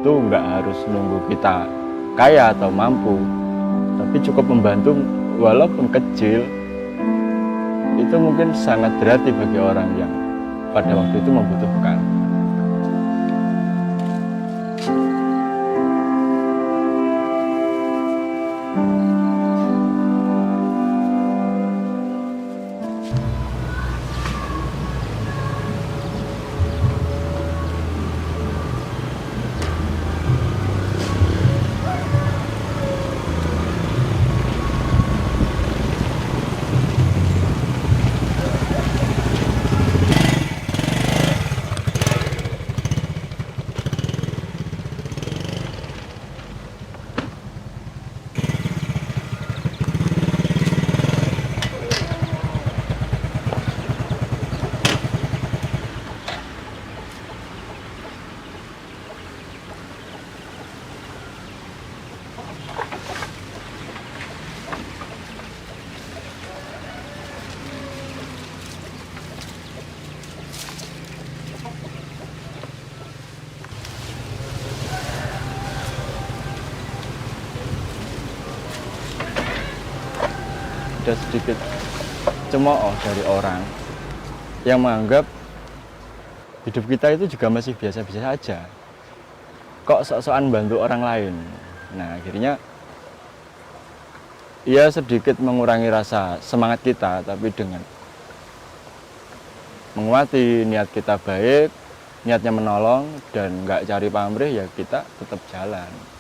itu nggak harus nunggu kita kaya atau mampu, tapi cukup membantu walaupun kecil, itu mungkin sangat berarti bagi orang yang pada waktu itu membutuhkan. Ada sedikit cemooh dari orang yang menganggap hidup kita itu juga masih biasa-biasa saja. Kok sok-sokan bantu orang lain. Nah, akhirnya ya sedikit mengurangi rasa semangat kita, tapi dengan menguati niat kita baik, niatnya menolong dan nggak cari pamrih, ya kita tetap jalan.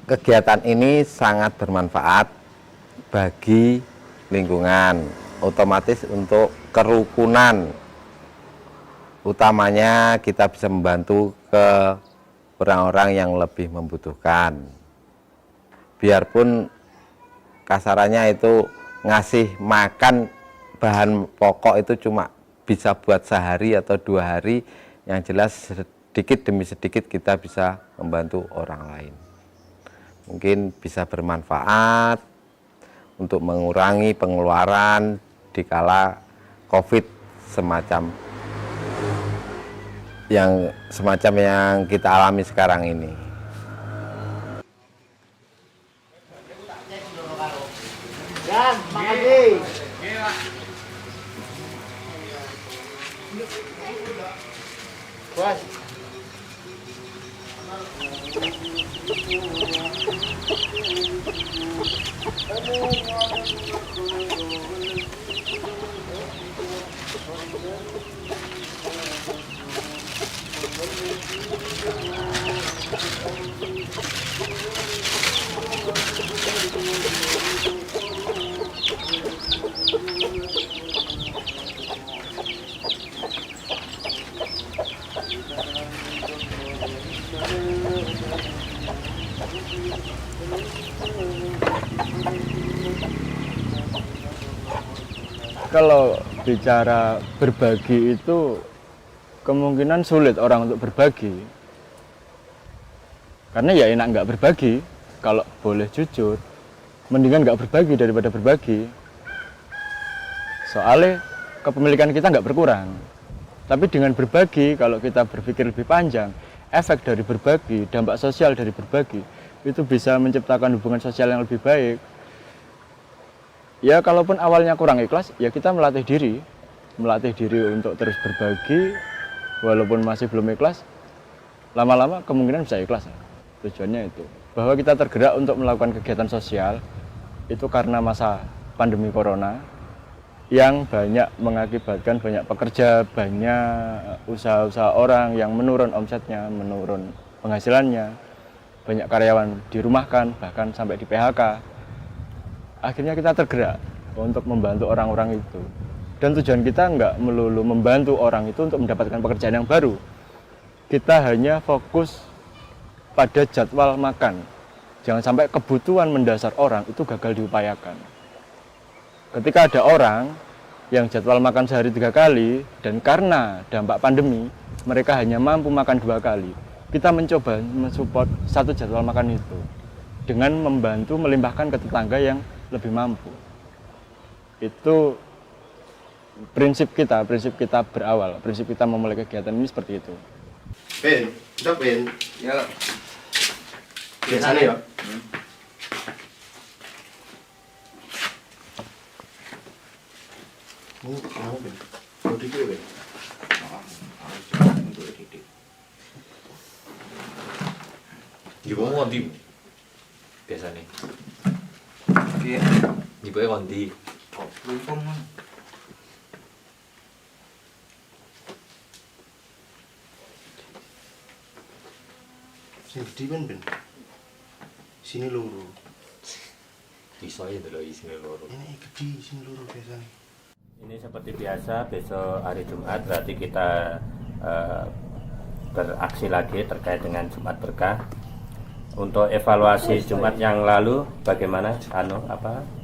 Kegiatan ini sangat bermanfaat bagi lingkungan, otomatis untuk kerukunan. Utamanya kita bisa membantu ke orang-orang yang lebih membutuhkan. Biarpun kasarannya itu ngasih makan bahan pokok itu cuma bisa buat sehari atau 2 hari, yang jelas sedikit demi sedikit kita bisa membantu orang lain. Mungkin bisa bermanfaat untuk mengurangi pengeluaran di kala COVID semacam yang kita alami sekarang ini. Dan, makasih. Bos. Kalau bicara berbagi itu kemungkinan sulit orang untuk berbagi, karena ya enak nggak berbagi. Kalau boleh jujur, mendingan nggak berbagi daripada berbagi. Soalnya kepemilikan kita nggak berkurang. Tapi dengan berbagi, kalau kita berpikir lebih panjang, efek dari berbagi, dampak sosial dari berbagi, itu bisa menciptakan hubungan sosial yang lebih baik. Ya kalaupun awalnya kurang ikhlas, ya kita melatih diri untuk terus berbagi walaupun masih belum ikhlas, lama-lama kemungkinan bisa ikhlas. Tujuannya itu bahwa kita tergerak untuk melakukan kegiatan sosial itu karena masa pandemi corona yang banyak mengakibatkan banyak pekerja, banyak usaha-usaha orang yang menurun omsetnya, menurun penghasilannya, banyak karyawan dirumahkan, bahkan sampai di PHK. Akhirnya kita tergerak untuk membantu orang-orang itu. Dan tujuan kita nggak melulu membantu orang itu untuk mendapatkan pekerjaan yang baru. Kita hanya fokus pada jadwal makan. Jangan sampai kebutuhan mendasar orang itu gagal diupayakan. Ketika ada orang yang jadwal makan sehari 3 kali dan karena dampak pandemi mereka hanya mampu makan 2 kali, kita mencoba mensupport satu jadwal makan itu dengan membantu melimpahkan ke tetangga yang lebih mampu. Itu prinsip kita berawal, prinsip kita memulai kegiatan ini seperti itu. Ben, udah Ben. Ya. Biasanya ya. Mau Ben. Mau dikit Ben. Untuk didik. Ibu kondi biasanya. Iya. Ibu kondi. Kok belum man? Sing gede Ben Ben. Sini loro. Iso ya dulu isine loro. Ini gede sini loro biasanya. Ini seperti biasa, besok hari Jumat berarti kita beraksi lagi terkait dengan Jumat Berkah. Untuk evaluasi Jumat yang lalu bagaimana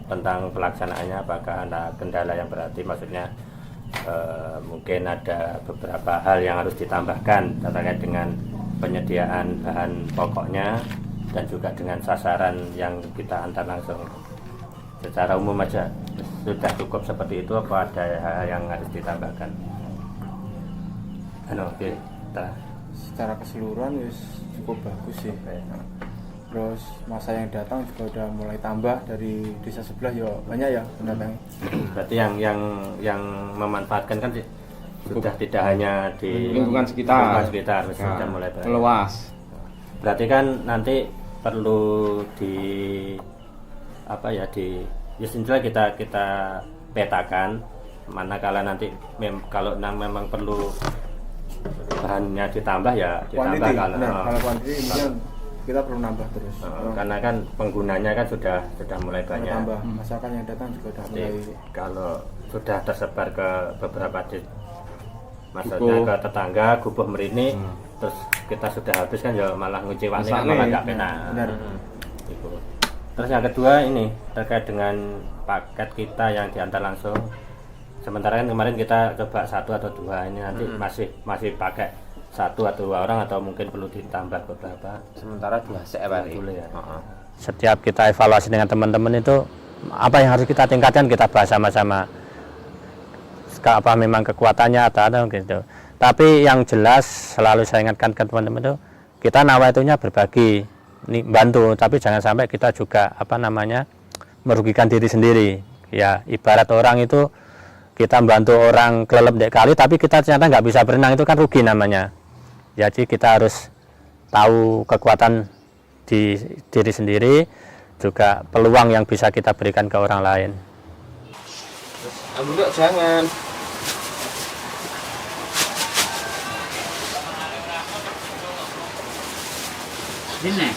tentang pelaksanaannya, apakah ada kendala yang berarti, maksudnya mungkin ada beberapa hal yang harus ditambahkan terkait dengan penyediaan bahan pokoknya dan juga dengan sasaran yang kita antar langsung. Secara umum aja sudah cukup seperti itu, apa ada hal yang harus ditambahkan? Oke, secara keseluruhan cukup bagus sih. Terus masa yang datang juga udah mulai tambah dari desa sebelah ya banyak ya pendatangnya. Berarti yang memanfaatkan kan sudah tidak hanya di lingkungan sekitar, sudah mulai meluas. Berarti kan nanti perlu intinya kita petakan, manakala nanti kalau memang perlu bahannya ditambah ya ditambah. Kalau kuantiti kita perlu nambah terus. Karena kan penggunanya kan sudah mulai banyak. Tambah, masyarakat yang datang juga sudah mulai. Kalau sudah tersebar ke beberapa maksudnya ke tetangga, Gubuh Merini, terus kita sudah habis kan ya malah ngecewain, malah nggak penak. Gitu. Terus yang kedua ini terkait dengan paket kita yang diantar langsung. Sementara kan kemarin kita coba 1 atau 2, ini nanti masih pakai 1 atau 2 orang atau mungkin perlu ditambah beberapa. Sementara 2 boleh ya. Setiap kita evaluasi dengan teman-teman itu apa yang harus kita tingkatkan, kita bahas sama-sama. Apa memang kekuatannya atau gitu. Tapi yang jelas selalu saya ingatkan ke teman-teman itu, kita nawaitunya berbagi, ini bantu, tapi jangan sampai kita juga merugikan diri sendiri. Ya ibarat orang itu kita membantu orang kelelep dek kali, tapi kita ternyata nggak bisa berenang, itu kan rugi namanya. Jadi kita harus tahu kekuatan di diri sendiri, juga peluang yang bisa kita berikan ke orang lain. Enggak, jangan. Sini.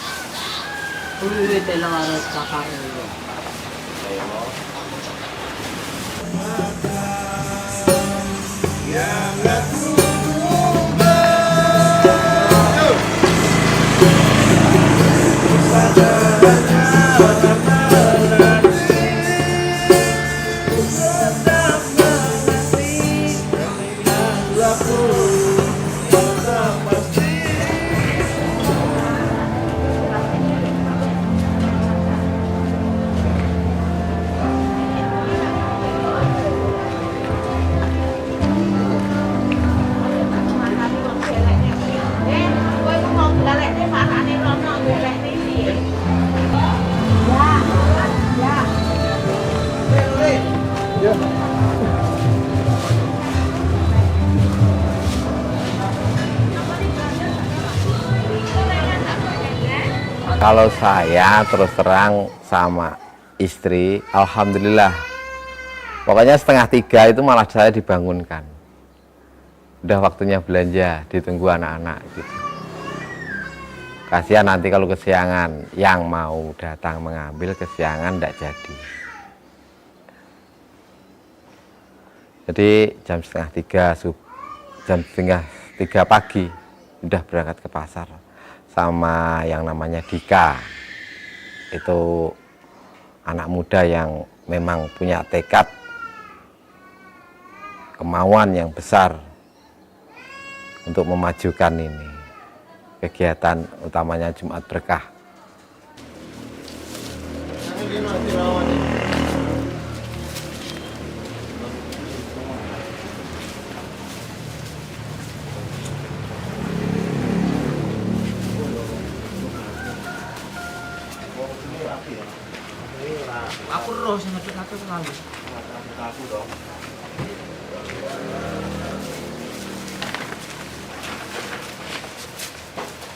Udah telah harus kakak dulu. Kalau saya terus terang sama istri, alhamdulillah. Pokoknya 2:30 itu malah saya dibangunkan. Udah waktunya belanja, ditunggu anak-anak gitu. Kasihan nanti kalau kesiangan, yang mau datang mengambil kesiangan tidak jadi. Jadi jam 2:30, jam 2:30 pagi udah berangkat ke pasar sama yang namanya Dika. Itu anak muda yang memang punya tekad, kemauan yang besar untuk memajukan ini kegiatan utamanya Jumat Berkah. Aku roh sing ngecek selalu. Aku dong.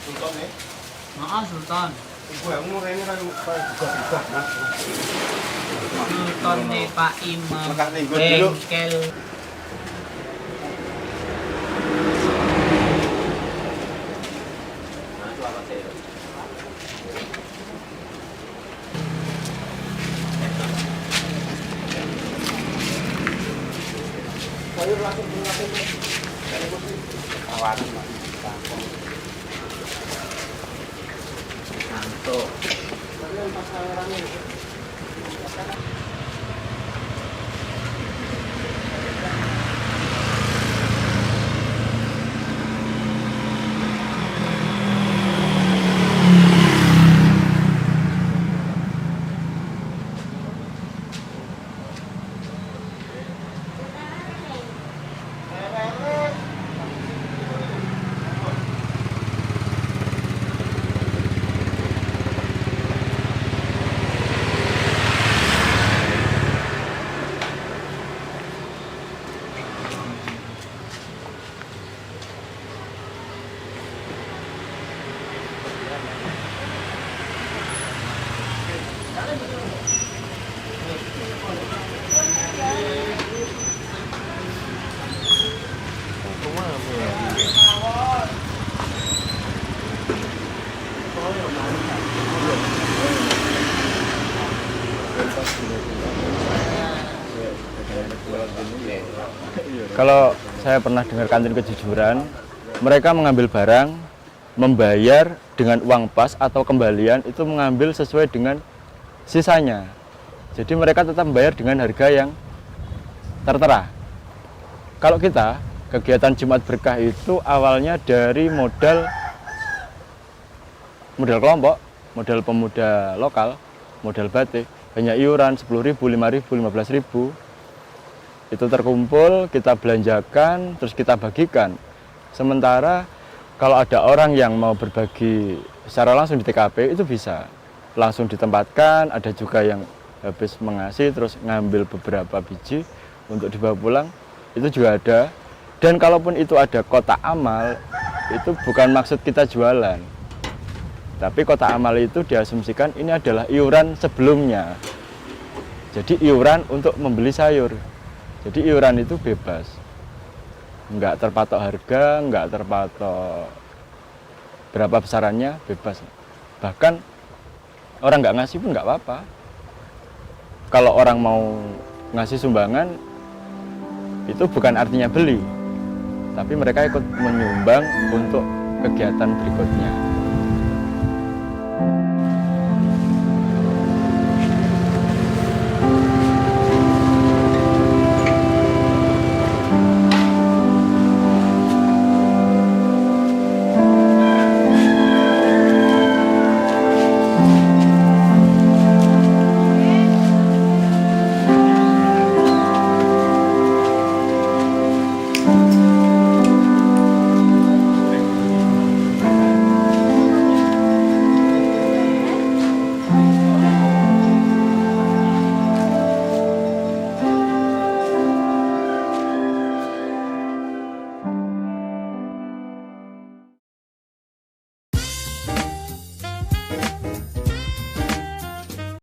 Sultan ya? Heeh, Sultan. Ibu yang umur ini kan buka-buka. Nah, Sultan nih Pak Imam. Lekak nih, gue dulu. Bengkel. Kalau saya pernah dengar kantin kejujuran, mereka mengambil barang, membayar dengan uang pas atau kembalian itu mengambil sesuai dengan sisanya. Jadi mereka tetap membayar dengan harga yang tertera. Kalau kita, kegiatan Jumat Berkah itu awalnya dari modal kelompok, modal pemuda lokal, modal batik, hanya iuran 10.000, 5.000, 15.000. Itu terkumpul, kita belanjakan, terus kita bagikan. Sementara kalau ada orang yang mau berbagi secara langsung di TKP, itu bisa langsung ditempatkan. Ada juga yang habis mengasih, terus ngambil beberapa biji untuk dibawa pulang, itu juga ada. Dan kalaupun itu ada kotak amal, itu bukan maksud kita jualan. Tapi kotak amal itu diasumsikan ini adalah iuran sebelumnya. Jadi iuran untuk membeli sayur. Jadi iuran itu bebas, nggak terpatok harga, nggak terpatok berapa besarannya, bebas. Bahkan orang nggak ngasih pun nggak apa-apa. Kalau orang mau ngasih sumbangan, itu bukan artinya beli, tapi mereka ikut menyumbang untuk kegiatan berikutnya.